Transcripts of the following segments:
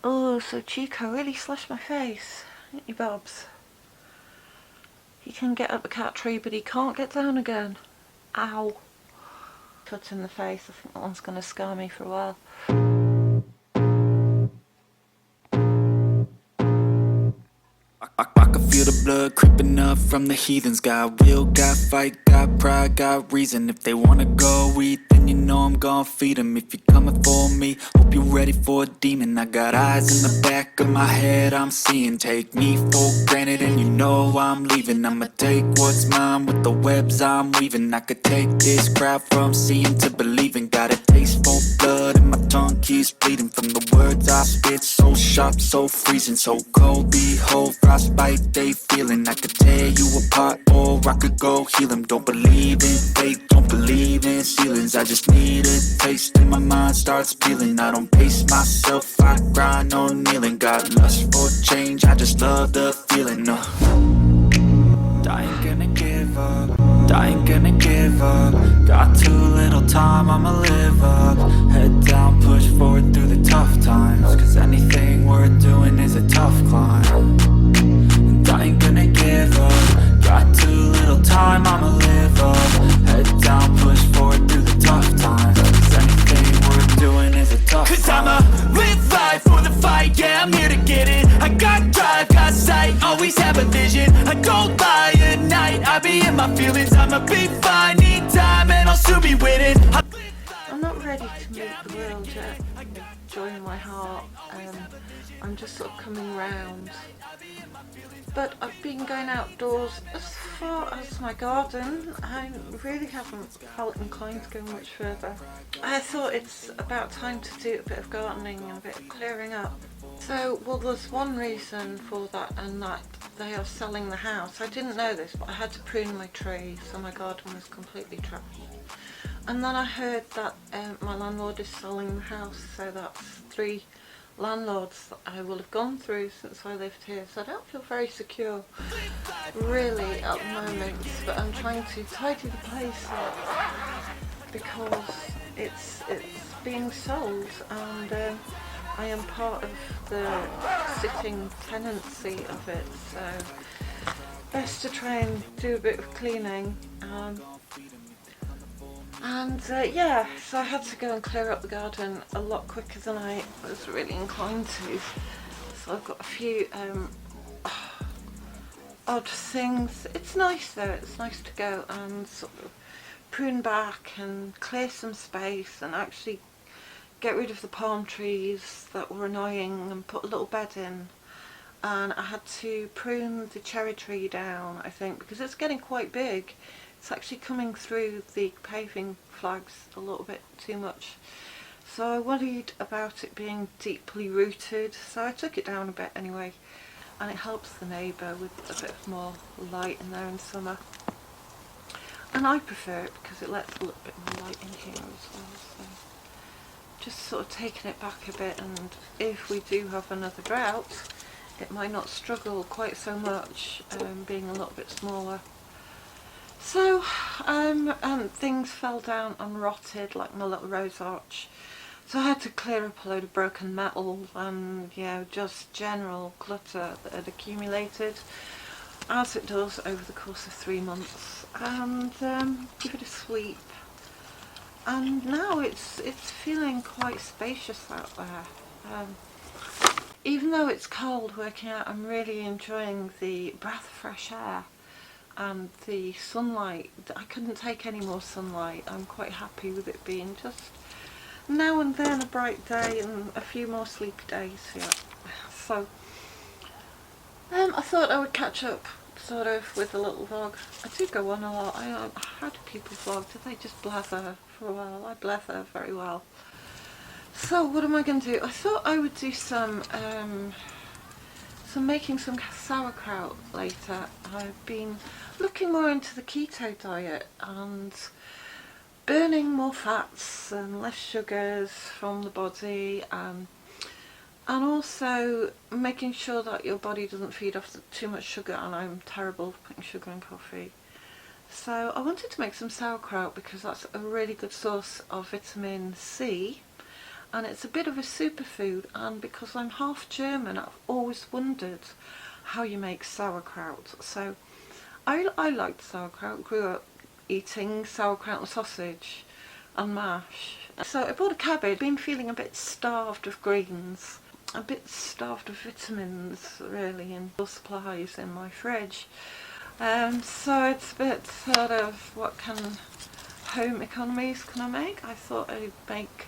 Oh, so Chico really slashed my face, ain't you, Bobs? He can get up the cat tree, but he can't get down again. Ow. Cut in the face. I think that one's going to scar me for a while. I can feel the blood creeping up from the heathens. Got will, got fight, got pride, got reason. If they wanna go eat, then you know I'm gon' feed them. If you're coming for me, hope you're ready for a demon. I got eyes in the back of my head, I'm seeing. Take me for granted and you know I'm leaving. I'ma take what's mine with the webs I'm weaving. I could take this crowd from seeing to believing. Got a taste for blood and my tongue keeps bleeding. From the words I spit, so sharp, so freezing, so cold. Behold, frostbite they feeling. I could tear you apart or I could go heal them. Don't believe in fate, don't believe in ceilings. I just need a taste and my mind starts peeling. I don't pace myself, I grind on kneeling. Got lust for change, I just love the feeling. I ain't gonna give up, I ain't gonna give up. Got too little time, I'ma live up. Head down, push forward through the tough times. Cause anything worth doing is a tough climb. And I ain't gonna give up. Got too little time, I'ma live up. Head down, push forward through the tough times. Cause anything worth doing is a tough climb. Cause I'ma live life for the fight, yeah, I'm here to get it. I got drive, got sight, always have a vision. I don't lie at night, I be in my feelings. I'ma be fine, need time, and I'll soon be winning. I'm not ready to meet the world yet, join my heart. I'm just sort of coming round. But I've been going outdoors as far as my garden. I really haven't felt inclined to go much further. I thought it's about time to do a bit of gardening and a bit of clearing up. So, well, there's one reason for that, and that they are selling the house. I didn't know this, but I had to prune my trees, so my garden was completely trashed. And then I heard that my landlord is selling the house, so that's 3 landlords that I will have gone through since I lived here, so I don't feel very secure really at the moment, but I'm trying to tidy the place up because it's being sold, and I am part of the sitting tenancy of it, so best to try and do a bit of cleaning. Yeah, so I had to go and clear up the garden a lot quicker than I was really inclined to. So I've got a few odd things. It's nice though, it's nice to go and sort of prune back and clear some space and actually get rid of the palm trees that were annoying and put a little bed in. And I had to prune the cherry tree down, I think, because it's getting quite big. It's actually coming through the paving flags a little bit too much. So I worried about it being deeply rooted, so I took it down a bit anyway. And it helps the neighbour with a bit more light in there in summer. And I prefer it because it lets a little bit more light in here as well. So just sort of taking it back a bit, and if we do have another drought, it might not struggle quite so much, being a little bit smaller. So, things fell down and rotted, like my little rose arch. So I had to clear up a load of broken metal and, just general clutter that had accumulated, as it does over the course of 3 months, and give it a sweep. And now it's feeling quite spacious out there. Even though it's cold working out, I'm really enjoying the breath of fresh air. And the sunlight, I couldn't take any more sunlight. I'm quite happy with it being just now and then a bright day and a few more sleepy days here. So I thought I would catch up sort of with a little vlog. I do go on a lot. How do people vlog? Do they just blather for a while? I blather very well. So what am I going to do? I thought I would do some making some sauerkraut later. I've been looking more into the keto diet and burning more fats and less sugars from the body, and also making sure that your body doesn't feed off too much sugar, and I'm terrible for putting sugar in coffee. So I wanted to make some sauerkraut because that's a really good source of vitamin C, and it's a bit of a superfood, and because I'm half German, I've always wondered how you make sauerkraut. So I liked sauerkraut, grew up eating sauerkraut and sausage and mash. So I bought a cabbage, been feeling a bit starved of greens, a bit starved of vitamins really, and supplies in my fridge. So it's a bit sort of, what kind of home economies can I make? I thought I'd make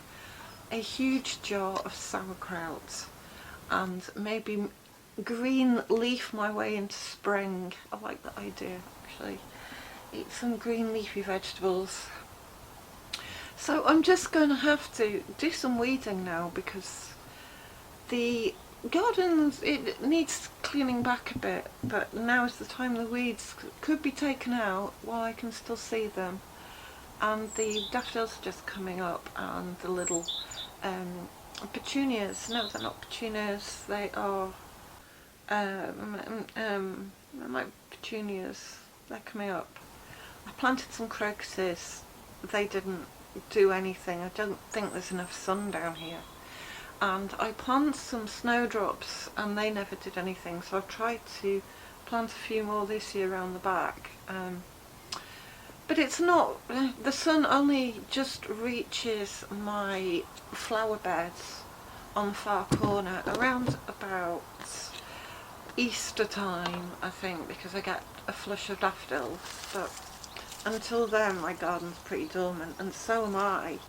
a huge jar of sauerkraut and maybe green leaf my way into spring. I like that idea, actually. Eat some green leafy vegetables. So I'm just going to have to do some weeding now, because the garden, it needs cleaning back a bit, but now is the time the weeds could be taken out while I can still see them. And the daffodils are just coming up, and the little petunias, no, they're not petunias, they are my petunias, they're coming up. I planted some crocuses, they didn't do anything. I don't think there's enough sun down here. And I planted some snowdrops and they never did anything, so I've tried to plant a few more this year around the back. But it's not, the sun only just reaches my flower beds on the far corner around about Easter time, I think, because I get a flush of daffodils. But until then my garden's pretty dormant, and so am I.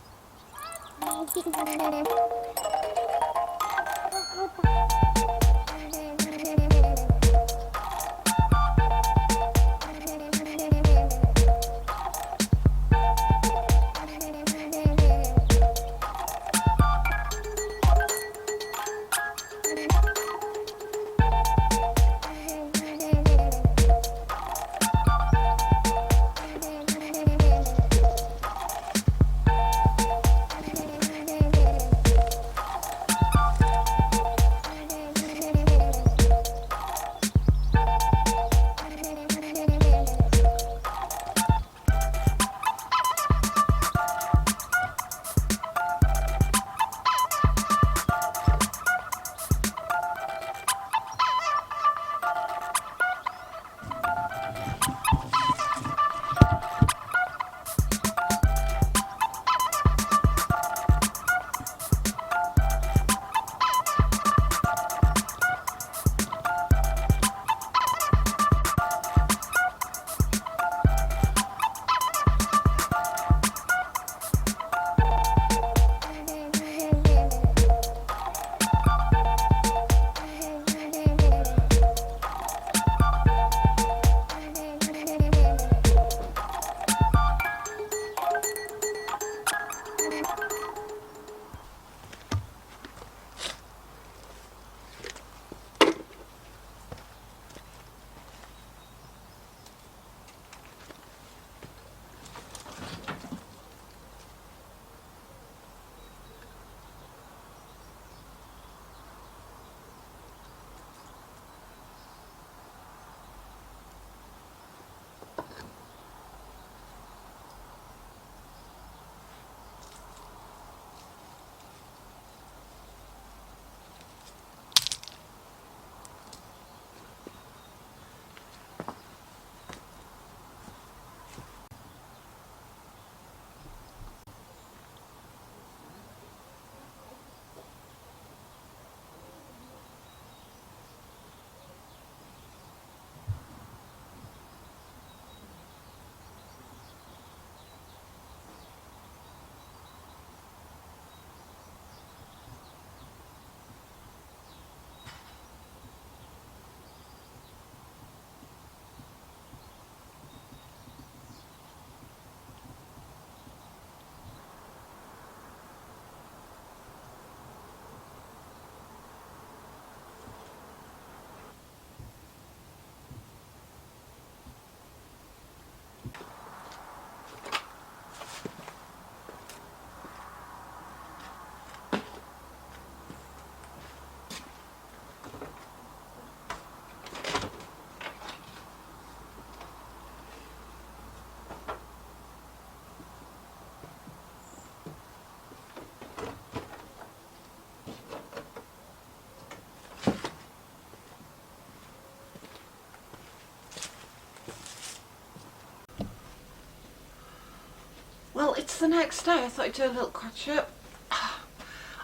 it's the next day. I thought I'd do a little catch up. I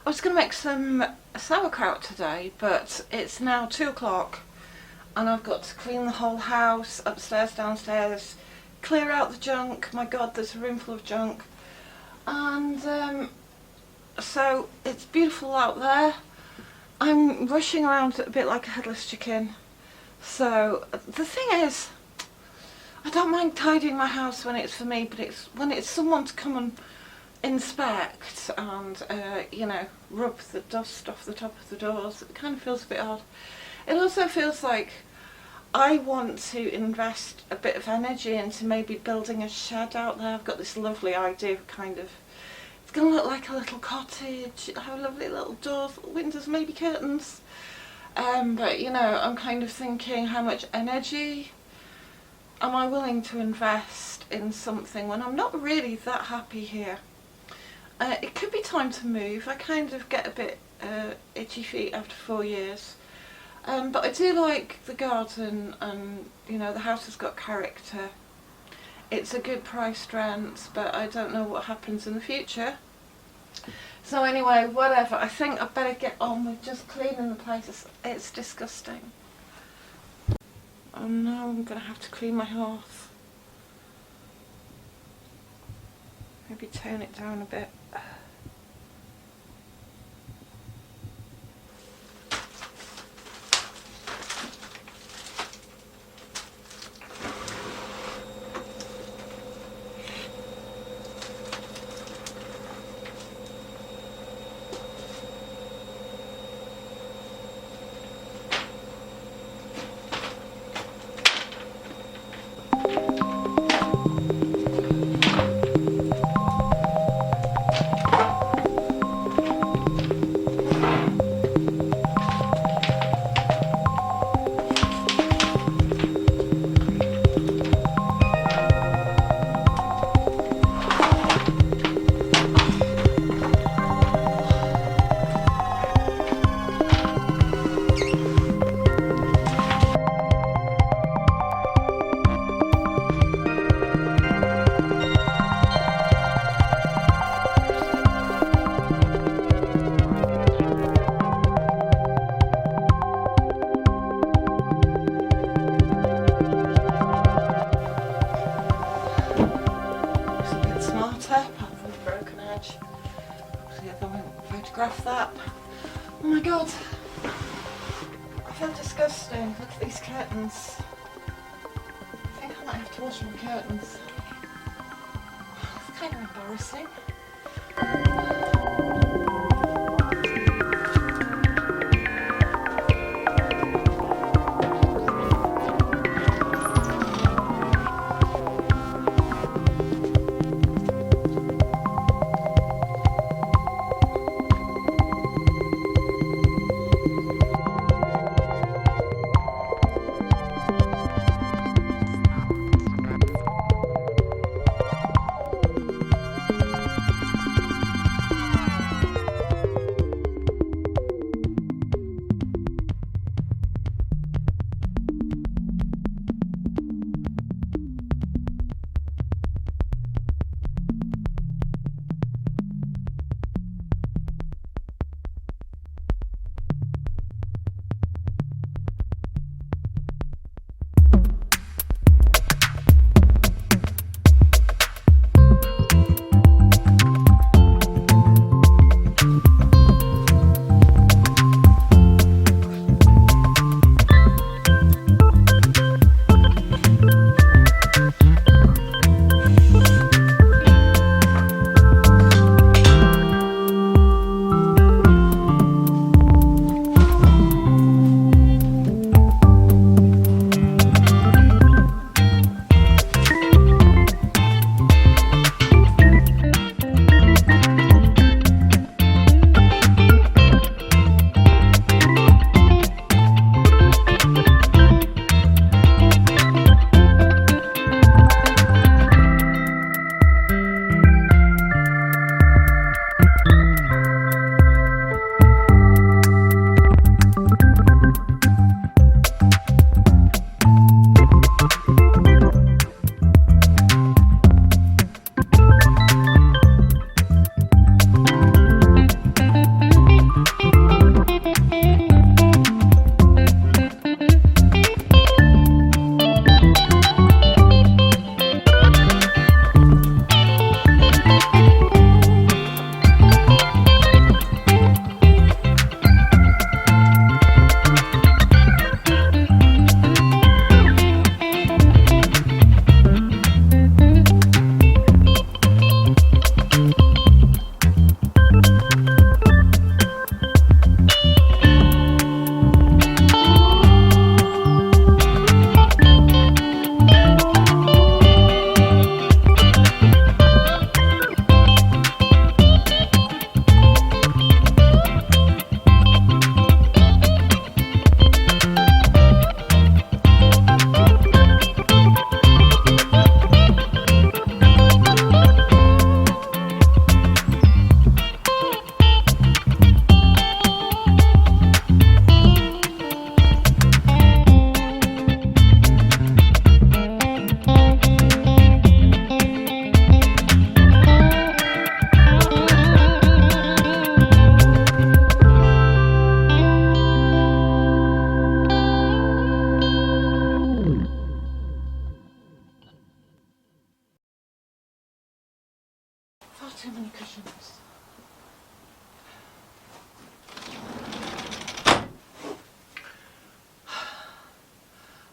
was going to make some sauerkraut today, but it's now 2 o'clock and I've got to clean the whole house, upstairs, downstairs, clear out the junk. My God, there's a room full of junk. And so it's beautiful out there. I'm rushing around a bit like a headless chicken. So the thing is, I don't mind tidying my house when it's for me, but it's when it's someone to come and inspect and you know, rub the dust off the top of the doors, it kind of feels a bit odd. It also feels like I want to invest a bit of energy into maybe building a shed out there. I've got this lovely idea of kind of, it's going to look like a little cottage, have lovely little doors, windows, maybe curtains. But you know, I'm kind of thinking, how much energy am I willing to invest in something when I'm not really that happy here? It could be time to move. I kind of get a bit itchy feet after 4 years. But I do like the garden, and you know, the house has got character. It's a good priced rent, but I don't know what happens in the future. So anyway, whatever. I think I better get on with just cleaning the place. It's disgusting. Oh no, I'm going to have to clean my hearth. Maybe tone it down a bit. Photograph that. Oh my God, I feel disgusting. Look at these curtains. I think I might have to wash my curtains. It's kind of embarrassing.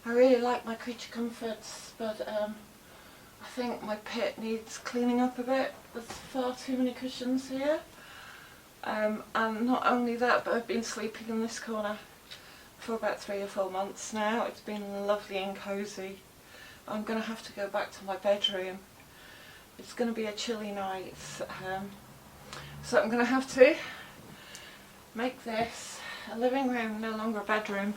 I really like my creature comforts, but I think my pit needs cleaning up a bit. There's far too many cushions here. And not only that, but I've been sleeping in this corner for about 3 or 4 months now. It's been lovely and cosy. I'm going to have to go back to my bedroom. It's going to be a chilly night, so I'm going to have to make this a living room, no longer a bedroom.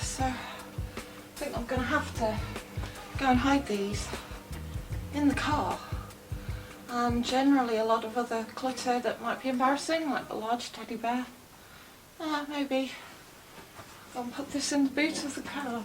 So I think I'm going to have to go and hide these in the car. And generally a lot of other clutter that might be embarrassing, like the large teddy bear. Maybe I'll put this in the boot of the car.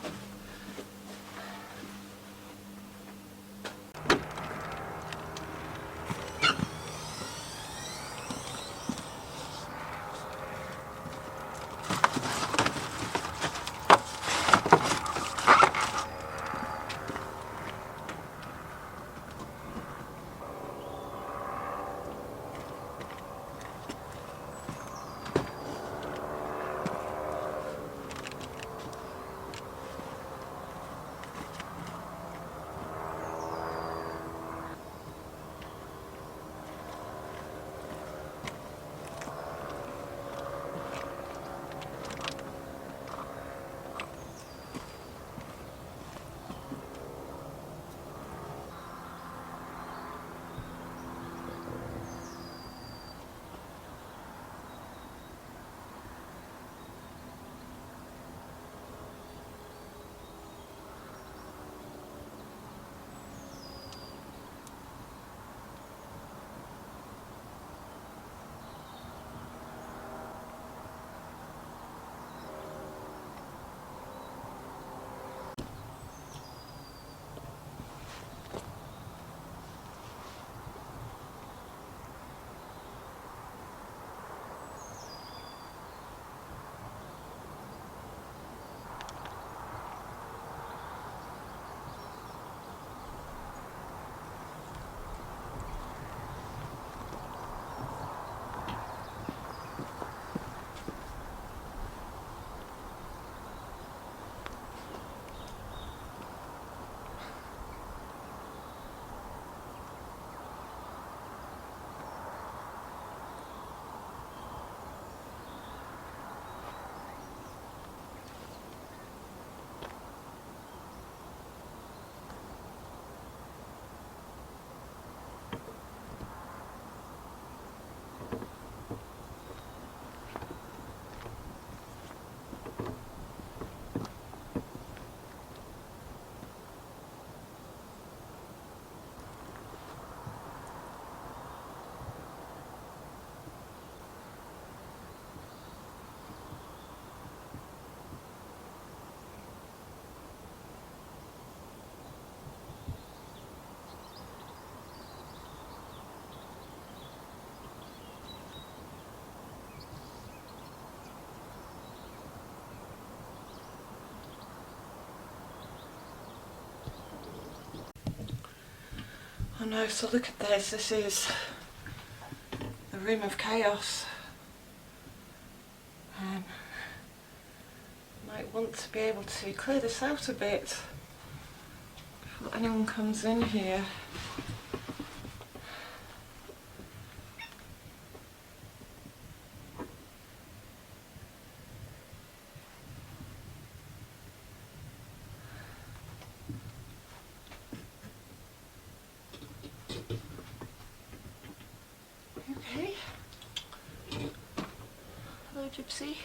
Oh no, so look at this. This is a room of chaos. Might want to be able to clear this out a bit before anyone comes in here. Okay. Hello, Gypsy.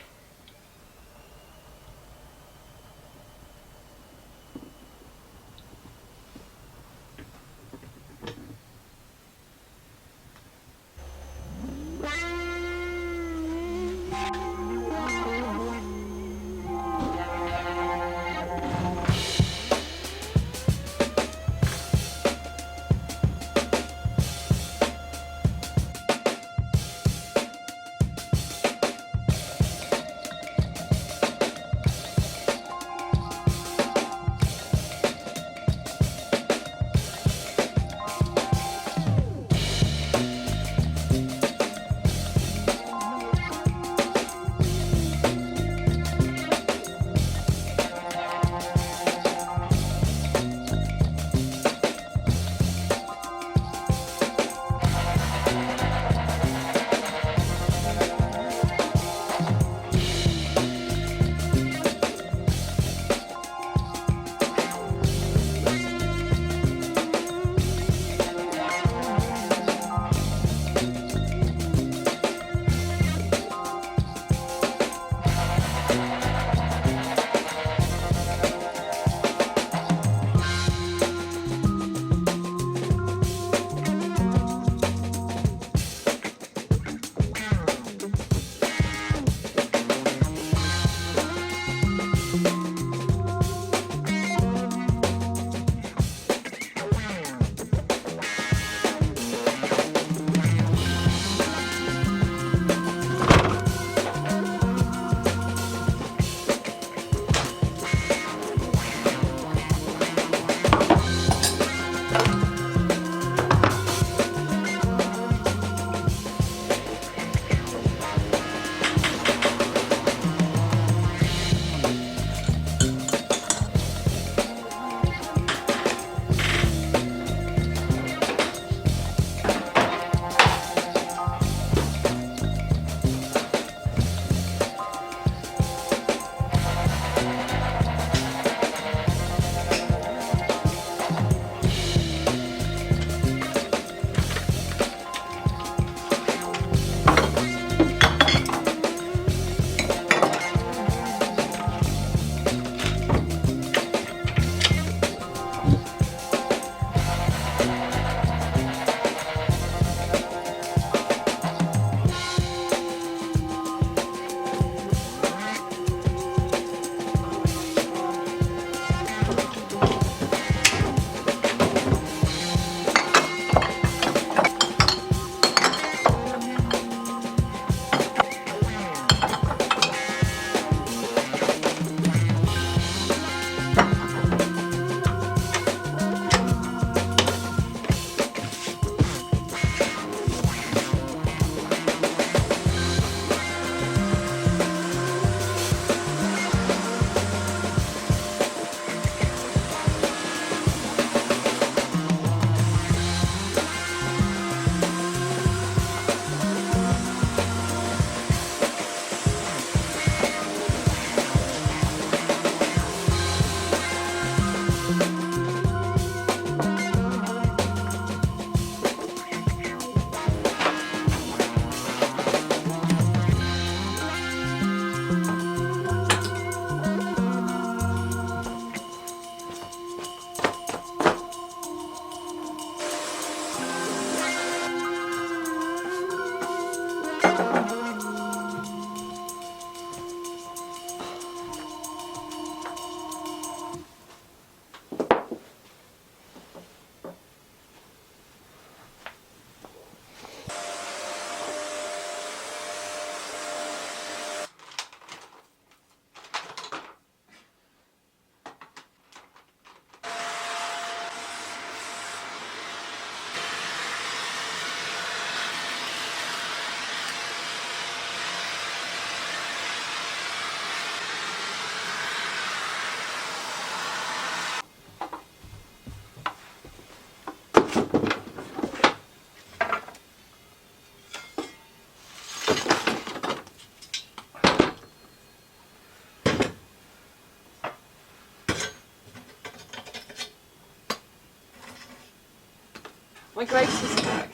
My glaciers back.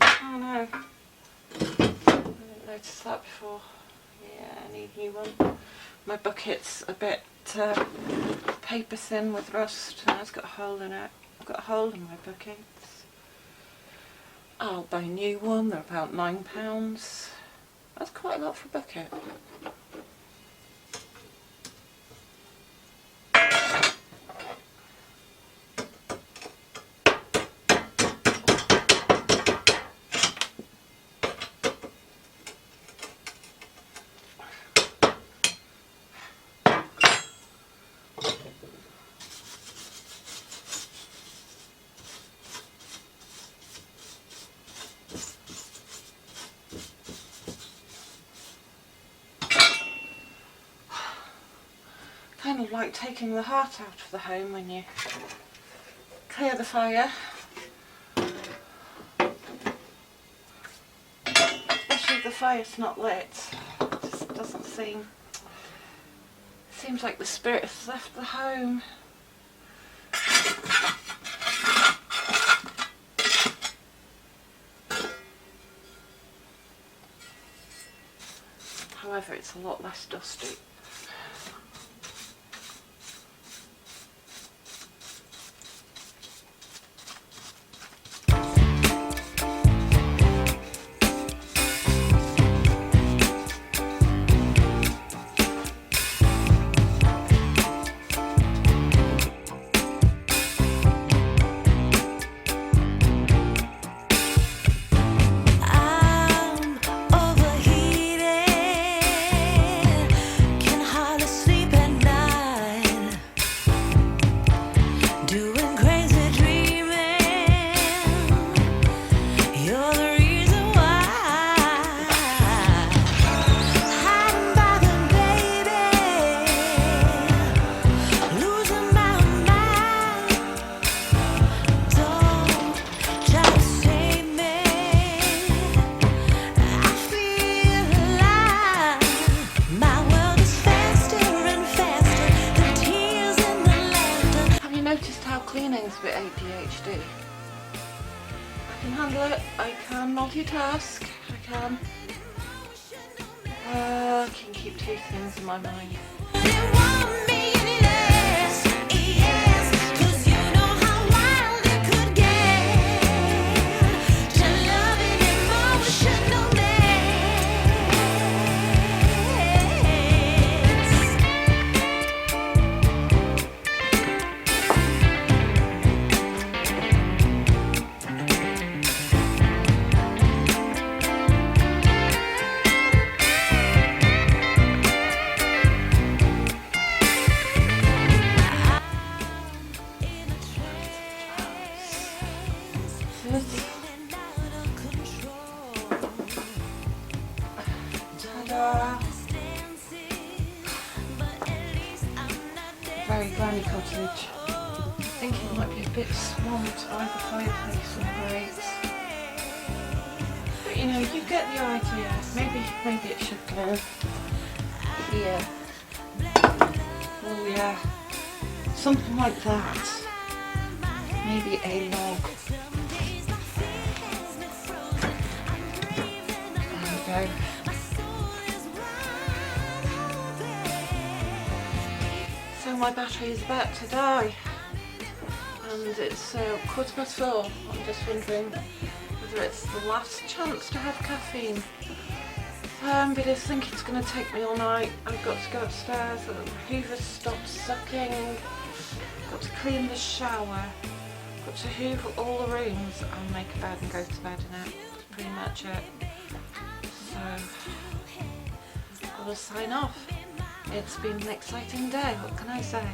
Oh no. I didn't notice that before. Yeah, I need a new one. My bucket's a bit paper thin with rust and it's got a hole in it. I've got a hole in my buckets. I'll buy a new one, they're about £9. That's quite a lot for a bucket. Kind of like taking the heart out of the home when you clear the fire. Especially if the fire's not lit. It just doesn't seem... Seems like the spirit has left the home. However, it's a lot less dusty. Cleaning's a bit ADHD. I can handle it, I can multitask, I can keep two things in my mind. Very granny cottage. I think it might be a bit swamped by the fireplace and grates. But you know, you get the idea. Maybe it should go here. Oh yeah. Something like that. Maybe a log. There we go. So my battery is about to die and it's 4:15. I'm just wondering whether it's the last chance to have caffeine. But I think it's going to take me all night. I've got to go upstairs, the hoover stopped sucking, I've got to clean the shower, I've got to hoover all the rooms and make a bed and go to bed in it. That's pretty much it. So I will sign off. It's been an exciting day, what can I say?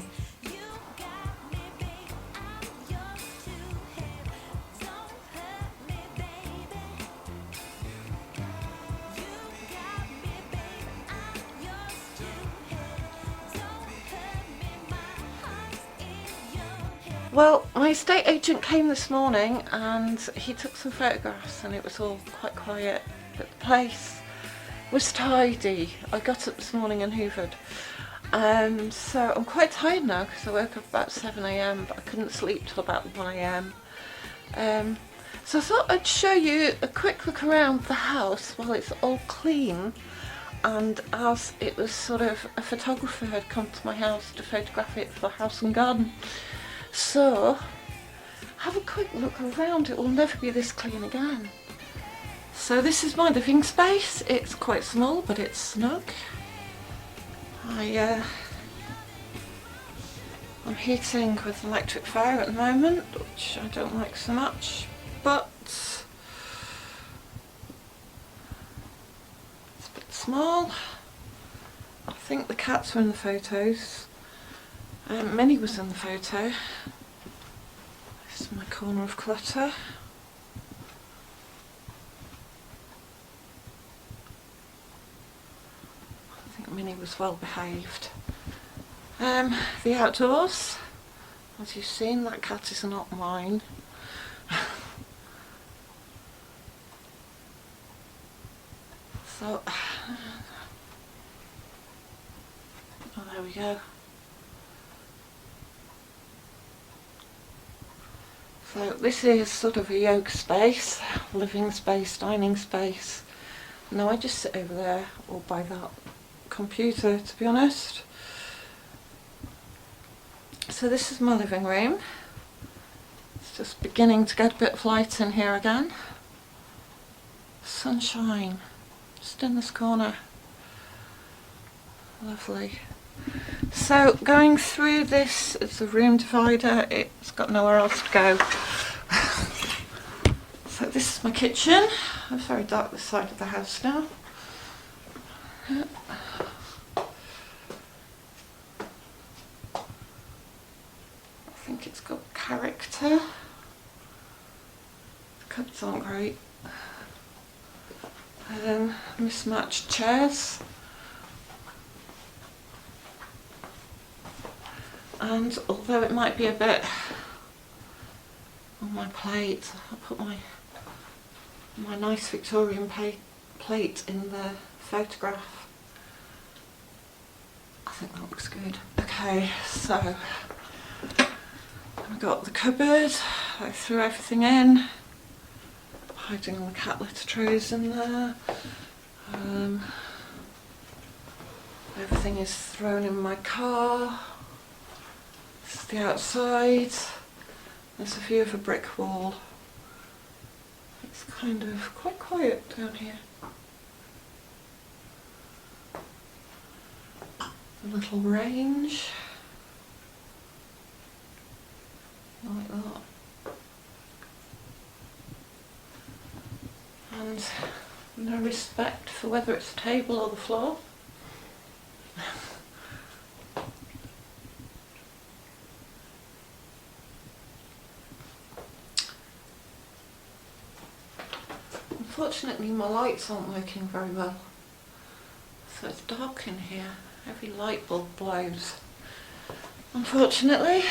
Well, my estate agent came this morning and he took some photographs and it was all quite quiet, but the place was tidy. I got up this morning and hoovered. So I'm quite tired now because I woke up about 7 AM but I couldn't sleep till about 1 AM. So I thought I'd show you a quick look around the house while it's all clean, and as it was sort of a photographer had come to my house to photograph it for House and Garden. So have a quick look around, it will never be this clean again. So this is my living space. It's quite small but it's snug. I'm heating with electric fire at the moment, which I don't like so much, but it's a bit small. I think the cats were in the photos. Minnie was in the photo. This is my corner of clutter. I think Minnie was well behaved. The outdoors, as you've seen, that cat is not mine. So, oh, there we go. So this is sort of a yoga space, living space, dining space. Now I just sit over there or by that computer, to be honest. So this is my living room. It's just beginning to get a bit of light in here again. Sunshine, just in this corner. Lovely. So going through this, it's a room divider, it's got nowhere else to go. So this is my kitchen. It's very dark this side of the house now. I think it's got character. The cupboards aren't great. Mismatched chairs. And although it might be a bit on my plate, I'll put my nice Victorian plate in the photograph. I think that looks good. Okay, so I've got the cupboard. I threw everything in, hiding all the cat litter trays in there. Everything is thrown in my car. This is the outside. There's a view of a brick wall. It's kind of quite quiet down here. A little range. Like that. And no respect for whether it's the table or the floor. Unfortunately my lights aren't working very well, so it's dark in here. Every light bulb blows. Unfortunately,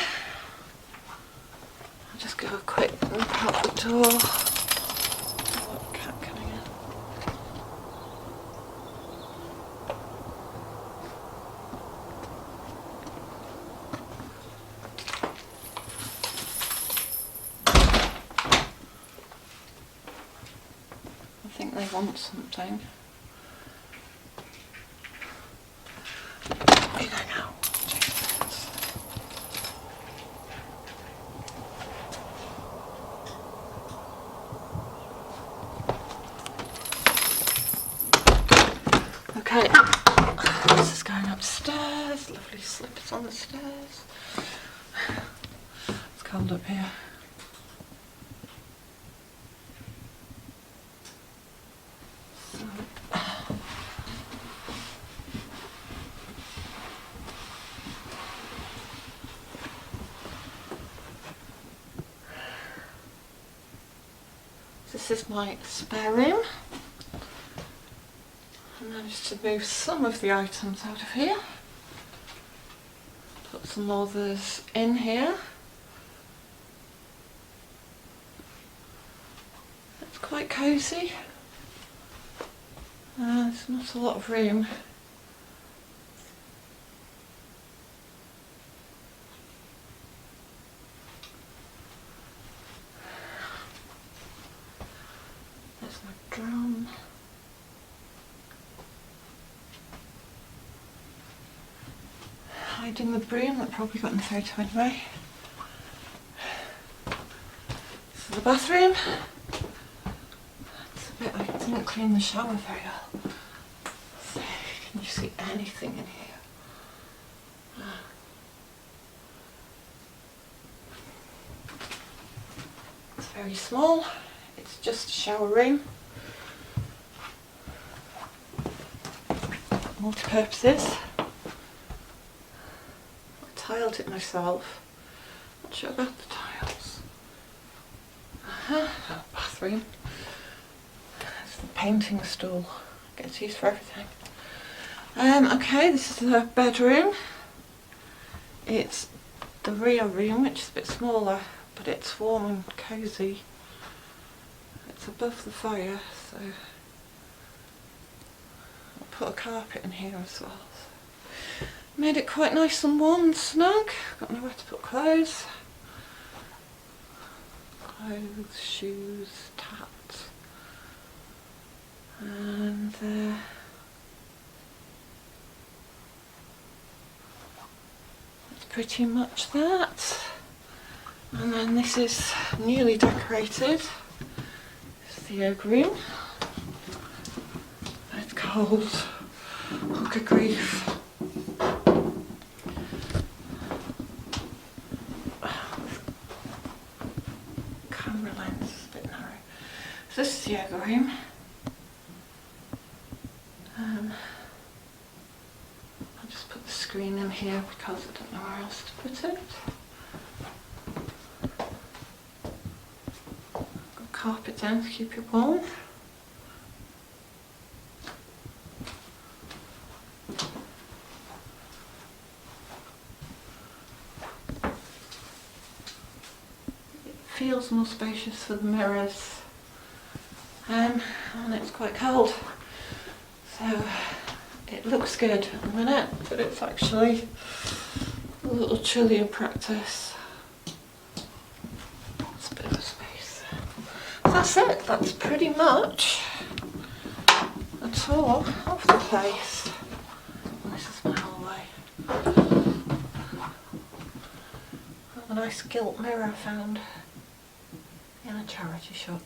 I'll just go a quick look out the door. Oh, cat coming in. I think they want something. There you go now. Okay, this is going upstairs. Lovely slippers on the stairs. It's cold up here. This is my spare room. I managed to move some of the items out of here. Put some others in here. It's quite cosy. There's not a lot of room. sweeping with the broom, that probably got in the photo anyway. This is the bathroom. It's a bit, I didn't clean the shower very well. So, can you see anything in here? It's very small. It's just a shower room. Multi-purposes. I tiled it myself. Not sure about the tiles. Bathroom. There's the painting stool. Gets used for everything. Okay, this is the bedroom. It's the rear room, which is a bit smaller, but it's warm and cosy. It's above the fire, so I'll put a carpet in here as well. So made it quite nice and warm and snug. Got nowhere to put clothes. Clothes, shoes, tats. And that's pretty much that. And then this is newly decorated. It's the yoga room. It's cold. Oh, good grief. Camera lens is a bit narrow. So this is the yoga room. I'll just put the screen in here because I don't know where else to put it. Got carpet down to keep it warm. It feels more spacious for the mirrors, and it's quite cold. So it looks good at the minute, but it's actually a little chilly in practice. It's a bit of a space. So that's it. That's pretty much a tour of the place. And this is my hallway. Got a nice gilt mirror I found in a charity shop.